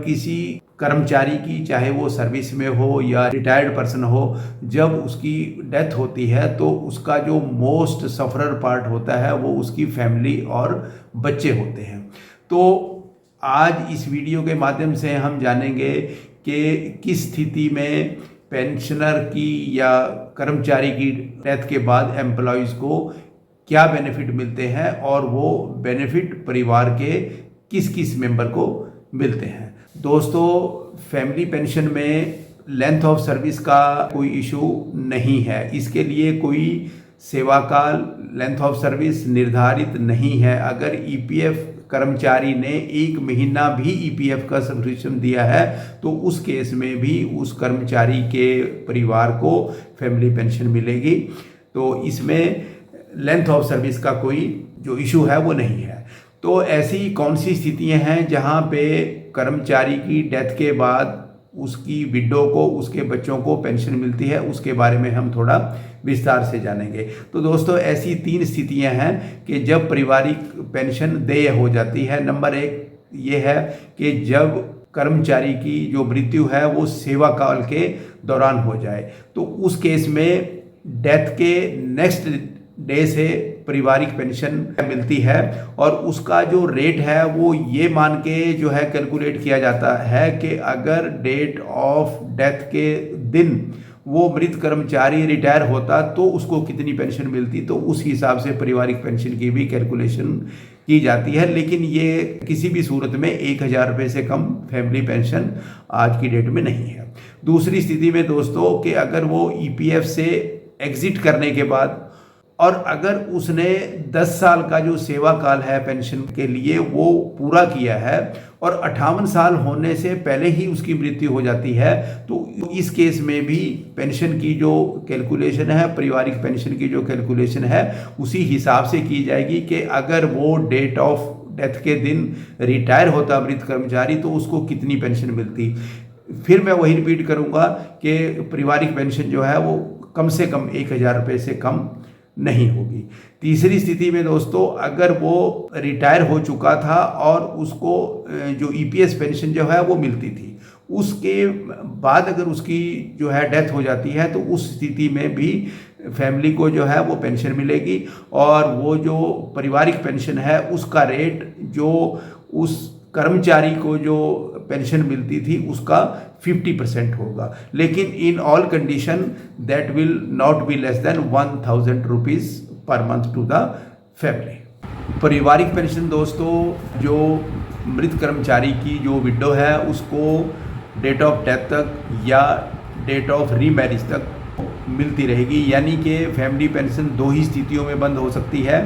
किसी कर्मचारी की, चाहे वो सर्विस में हो या रिटायर्ड पर्सन हो, जब उसकी डेथ होती है तो उसका जो मोस्ट सफरर पार्ट होता है वो उसकी फैमिली और बच्चे होते हैं। तो आज इस वीडियो के माध्यम से हम जानेंगे कि किस स्थिति में पेंशनर की या कर्मचारी की डेथ के बाद एम्प्लॉयज़ को क्या बेनिफिट मिलते हैं और वो बेनिफिट परिवार के किस किस मेंबर को मिलते हैं। दोस्तों, फैमिली पेंशन में लेंथ ऑफ सर्विस का कोई इशू नहीं है। इसके लिए कोई सेवा काल, लेंथ ऑफ सर्विस निर्धारित नहीं है। अगर ईपीएफ कर्मचारी ने 1 महीना भी ईपीएफ का सब्सक्रिप्शन दिया है तो उस केस में भी उस कर्मचारी के परिवार को फैमिली पेंशन मिलेगी। तो इसमें लेंथ ऑफ सर्विस का कोई जो इशू है वो नहीं है। तो ऐसी कौन सी स्थितियां हैं जहां पे कर्मचारी की डेथ के बाद उसकी विडो को, उसके बच्चों को पेंशन मिलती है, उसके बारे में हम थोड़ा विस्तार से जानेंगे। तो दोस्तों, ऐसी 3 स्थितियां हैं कि जब पारिवारिक पेंशन देय हो जाती है। नंबर 1 ये है कि जब कर्मचारी की जो मृत्यु है वो सेवा काल के दौरान हो जाए, तो उस केस में डेथ के नेक्स्ट डे से पारिवारिक पेंशन मिलती है और उसका जो रेट है वो ये मान के जो है कैलकुलेट किया जाता है कि अगर डेट ऑफ डेथ के दिन वो मृत कर्मचारी रिटायर होता तो उसको कितनी पेंशन मिलती, तो उस हिसाब से पारिवारिक पेंशन की भी कैलकुलेशन की जाती है। लेकिन ये किसी भी सूरत में 1000 रुपये से कम फैमिली पेंशन आज की डेट में नहीं है। दूसरी स्थिति में दोस्तों कि अगर वो ईपीएफ से एग्जिट करने के बाद और अगर उसने 10 साल का जो सेवा काल है पेंशन के लिए वो पूरा किया है और 58 साल होने से पहले ही उसकी मृत्यु हो जाती है, तो इस केस में भी पेंशन की जो कैलकुलेशन है, पारिवारिक पेंशन की जो कैलकुलेशन है, उसी हिसाब से की जाएगी कि अगर वो डेट ऑफ डेथ के दिन रिटायर होता मृत कर्मचारी तो उसको कितनी पेंशन मिलती। फिर मैं वही रिपीट करूँगा कि पारिवारिक पेंशन जो है वो कम से कम 1000 रुपये से कम नहीं होगी। तीसरी स्थिति में दोस्तों, अगर वो रिटायर हो चुका था और उसको जो ईपीएस पेंशन जो है वो मिलती थी, उसके बाद अगर उसकी जो है डेथ हो जाती है तो उस स्थिति में भी फैमिली को जो है वो पेंशन मिलेगी और वो जो पारिवारिक पेंशन है उसका रेट जो उस कर्मचारी को जो पेंशन मिलती थी उसका 50% होगा। लेकिन in all condition that will not be less than 1000 rupees per month to the family. पारिवारिक पेंशन दोस्तों, जो मृत कर्मचारी की जो विडो है उसको डेट ऑफ डेथ तक या डेट ऑफ रीमैरिज तक मिलती रहेगी। यानी कि फैमिली पेंशन 2 ही स्थितियों में बंद हो सकती है,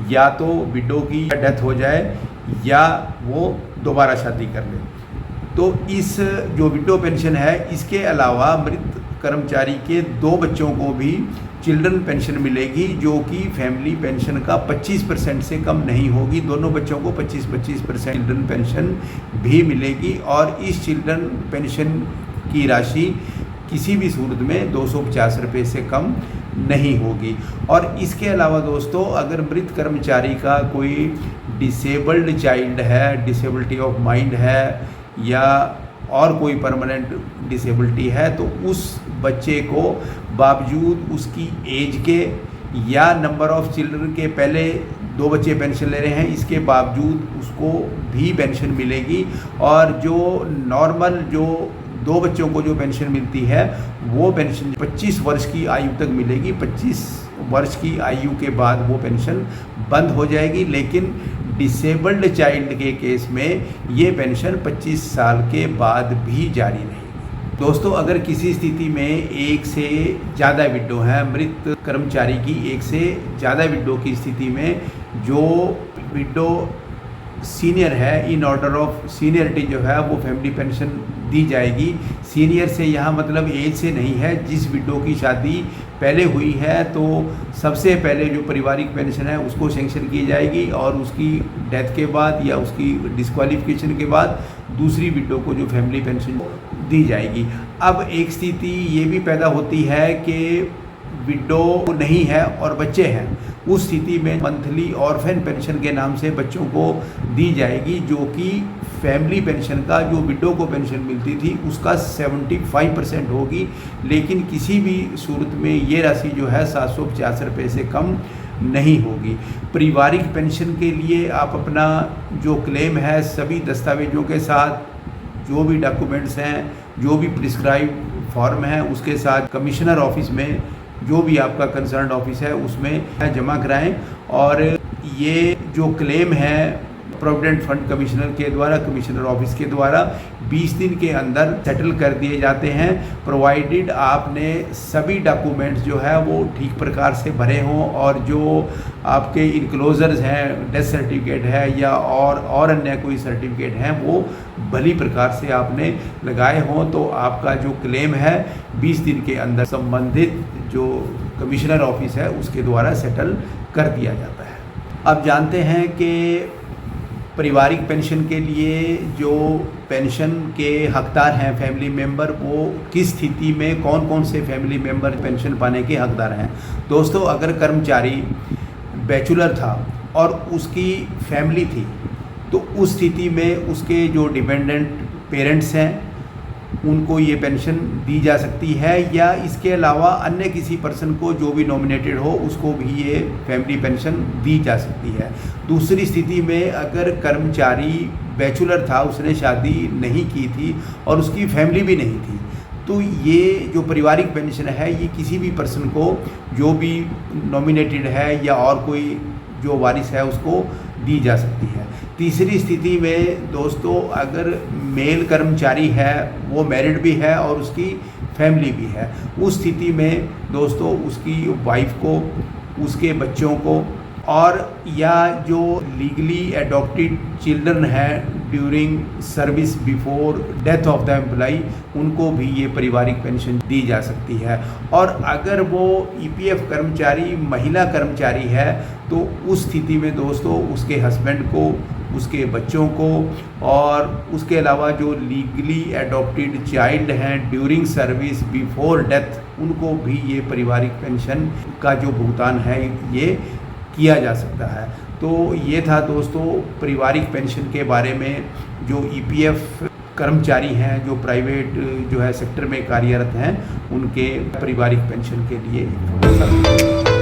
या तो विडो की डेथ हो जाए या वो दोबारा शादी कर ले। तो इस जो विडो पेंशन है इसके अलावा मृत कर्मचारी के 2 बच्चों को भी चिल्ड्रन पेंशन मिलेगी, जो कि फैमिली पेंशन का 25% से कम नहीं होगी। दोनों बच्चों को 25% चिल्ड्रन पेंशन भी मिलेगी और इस चिल्ड्रन पेंशन की राशि किसी भी सूरत में 250 रुपये से कम नहीं होगी। और इसके अलावा दोस्तों, अगर मृत कर्मचारी का कोई डिसेबल्ड चाइल्ड है, डिसेबिलिटी ऑफ माइंड है या और कोई परमानेंट डिसेबिलिटी है, तो उस बच्चे को बावजूद उसकी एज के या नंबर ऑफ चिल्ड्रन के, पहले 2 बच्चे पेंशन ले रहे हैं, इसके बावजूद उसको भी पेंशन मिलेगी। और जो नॉर्मल जो 2 बच्चों को जो पेंशन मिलती है वो पेंशन 25 वर्ष की आयु तक मिलेगी। 25 वर्ष की आयु के बाद वो पेंशन बंद हो जाएगी। लेकिन डिसेबल्ड चाइल्ड के केस में ये पेंशन 25 साल के बाद भी जारी रहेगी। दोस्तों, अगर किसी स्थिति में 1 से ज़्यादा विडो है, मृत कर्मचारी की 1 से ज़्यादा विडो की स्थिति में जो विडो सीनियर है, इन ऑर्डर ऑफ सीनियरिटी जो है वो फैमिली पेंशन दी जाएगी। सीनियर से यहाँ मतलब एज से नहीं है। जिस विडो की शादी पहले हुई है तो सबसे पहले जो पारिवारिक पेंशन है उसको सेंक्शन की जाएगी और उसकी डेथ के बाद या उसकी डिस्क्वालिफिकेशन के बाद दूसरी विडो को जो फैमिली पेंशन दी जाएगी। अब एक स्थिति ये भी पैदा होती है कि विडो नहीं है और बच्चे हैं, उस स्थिति में मंथली ऑर्फेन पेंशन के नाम से बच्चों को दी जाएगी, जो कि फैमिली पेंशन का जो विडो को पेंशन मिलती थी उसका 75% होगी। लेकिन किसी भी सूरत में ये राशि जो है 750 रुपये से कम नहीं होगी। पारिवारिक पेंशन के लिए आप अपना जो क्लेम है सभी दस्तावेजों के साथ, जो भी डॉक्यूमेंट्स हैं, जो भी प्रिस्क्राइब फॉर्म है उसके साथ कमिश्नर ऑफिस में, जो भी आपका कंसर्न ऑफिस है उसमें जमा कराएं। और ये जो क्लेम है प्रोविडेंट फंड कमिश्नर के द्वारा, कमिश्नर ऑफिस के द्वारा 20 दिन के अंदर सेटल कर दिए जाते हैं, प्रोवाइडेड आपने सभी डॉक्यूमेंट्स जो है वो ठीक प्रकार से भरे हों और जो आपके इनक्लोजर्स हैं, डेथ सर्टिफिकेट है या और अन्य कोई सर्टिफिकेट हैं वो भली प्रकार से आपने लगाए हों, तो आपका जो क्लेम है 20 दिन के अंदर संबंधित जो कमिश्नर ऑफिस है उसके द्वारा सेटल कर दिया जाता है। अब जानते हैं कि पारिवारिक पेंशन के लिए जो पेंशन के हकदार हैं फैमिली मेंबर, वो किस स्थिति में कौन कौन से फैमिली मेंबर पेंशन पाने के हकदार हैं। दोस्तों, अगर कर्मचारी बैचलर था और उसकी फैमिली थी तो उस स्थिति में उसके जो डिपेंडेंट पेरेंट्स हैं उनको ये पेंशन दी जा सकती है, या इसके अलावा अन्य किसी पर्सन को जो भी नॉमिनेटेड हो उसको भी ये फैमिली पेंशन दी जा सकती है। दूसरी स्थिति में अगर कर्मचारी बैचलर था, उसने शादी नहीं की थी और उसकी फैमिली भी नहीं थी, तो ये जो पारिवारिक पेंशन है ये किसी भी पर्सन को जो भी नॉमिनेटेड है या और कोई जो वारिस है उसको दी जा सकती है। तीसरी स्थिति में दोस्तों, अगर मेल कर्मचारी है, वो मैरिड भी है और उसकी फैमिली भी है, उस स्थिति में दोस्तों उसकी वाइफ को, उसके बच्चों को और या जो लीगली एडॉप्टेड चिल्ड्रन हैं during service before death of the employee, उनको भी ये पारिवारिक पेंशन दी जा सकती है। और अगर वो ईपीएफ कर्मचारी महिला कर्मचारी है तो उस स्थिति में दोस्तों उसके हस्बैंड को, उसके बच्चों को और उसके अलावा जो लीगली एडॉप्टेड चाइल्ड हैं ड्यूरिंग सर्विस बिफोर डेथ, उनको भी ये पारिवारिक पेंशन का जो भुगतान है ये किया जा सकता है। तो ये था दोस्तों पारिवारिक पेंशन के बारे में, जो ईपीएफ कर्मचारी हैं जो प्राइवेट जो है सेक्टर में कार्यरत हैं उनके पारिवारिक पेंशन के लिए।